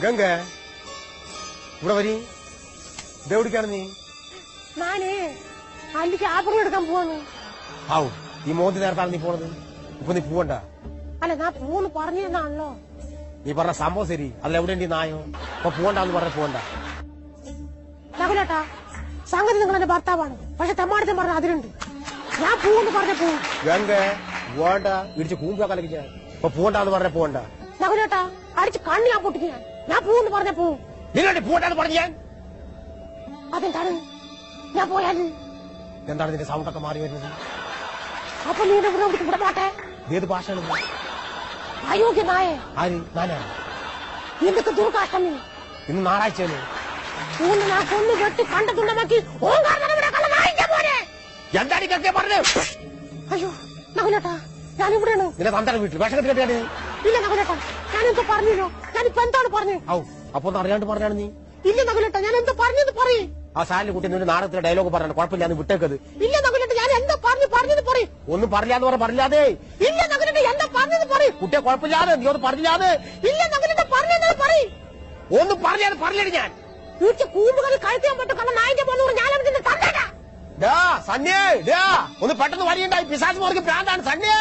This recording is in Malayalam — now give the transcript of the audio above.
ഗംഗ ഇവിടെ വരി ഇതെവിടേക്കാണ് നീ? ഞാനേ അല്ലിക്ക് ആപ്പിൾ എടുക്കാൻ പോവാന്ന്. ആവു ഈ മോദി നേരത്താണ് നീ പോണത്. ഇപ്പൊ നീ പോവണ്ട. അല്ല ഞാൻ പോന്ന് പറഞ്ഞിരുന്നാണല്ലോ. നീ പറഞ്ഞ സംഭവം ശരി. അതിലെവിടെയുണ്ട് ഈ നായോ? അപ്പൊ പോവണ്ടെന്ന് പറഞ്ഞ പോവണ്ട. നകുലേട്ടാ, സംഗതി നിങ്ങൾ എന്റെ ഭർത്താവാണ്. പക്ഷെ തെമ്മാടത്തെ പറഞ്ഞ അതിലുണ്ട്. ഞാൻ പോവെന്ന് പറഞ്ഞ പോവും. ഗംഗ പോവണ്ട, ഇടിച്ച് കൂമ്പാ കലക്കിച്ച. ഇപ്പൊ പോവണ്ടെന്ന് പറഞ്ഞ പോവണ്ട. നകുലേട്ടാ, അടിച്ച് കണ്ണി ഞാൻ പൊട്ടിക്കുക. ഞാൻ പോവെന്ന് പറഞ്ഞ പോവും. നിന്നോട് പോവണ്ടെന്ന് പറഞ്ഞു ഞാൻ. അതെന്താണ് ഞാൻ പോയാല്? എന്താണ് നിന്റെ സൗണ്ടൊക്കെ മാറി വരുന്നത്? അപ്പൊ നീ ഇവിടെ പോട്ടെ. ഏത് ഭാഷയാണ്? അയോഗ്യ നായേ. ആര്? ഞാനാ? എന്തൊക്കെ ദുർകാഷ്ടം നീ. ഇന്ന് ഞായറാഴ്ചയാണ്. ൂന്ന് ഞാൻ കൊന്നു വെട്ടി കണ്ടതുണ്ടമാക്കി എന്താണ് ഇതൊക്കെ പറഞ്ഞു? അയ്യോ നകുലേട്ടാ, ഞാനിവിടെയാണ്. നിന്റെ തന്തയുടെ വീട്ടിൽ വിഷം കെട്ടിയാണ്. ഇല്ല നകുലേട്ടാ, ഞാനെന്തോ പറഞ്ഞല്ലോ. ഞാനിപ്പോ എന്താണ് പറഞ്ഞു? ഔ അപ്പൊ ഒന്ന് അറിയാണ്ട് പറഞ്ഞാണ് നീ. ഇല്ല നകുലേട്ടാ, ഞാൻ എന്തോ പറഞ്ഞത് പറയും. ആ സാലിന് കുട്ടി നിന്റെ നാടകത്തിലെ ഡയലോഗ് പറഞ്ഞാണ്. കുഴപ്പമില്ല, നീ വിട്ടേക്കത്. ഇല്ല നകുലേട്ടാ, ഞാൻ എന്താ പറഞ്ഞത് പറയും. ഒന്നും പറഞ്ഞില്ലാന്ന് പറഞ്ഞില്ലാതെ. ഇല്ല നകുലേട്ടാ, എന്താ പറഞ്ഞത് പറയും. കുട്ടിയെ കുഴപ്പമില്ലാതെ നീ ഒന്ന് പറഞ്ഞില്ലാതെ. ഇല്ല നകുലേട്ടാ, പറഞ്ഞത് പറയും. ഒന്നും പറഞ്ഞാൽ പറഞ്ഞില്ല ഞാൻ. വീട്ടിൽ കൂമ്പുകളിൽ കഴിക്കാൻ പറ്റും. കാരണം നായിന്റെ പോന്നൂർ ഞാൻ അതിന്റെ തന്നേടാ. സണ്ണിയേ ഒന്ന് പെട്ടെന്ന് വരിയുണ്ടായി. പിശാച് മോർക്ക് പ്രാന്താണ്. സണ്ണിയേ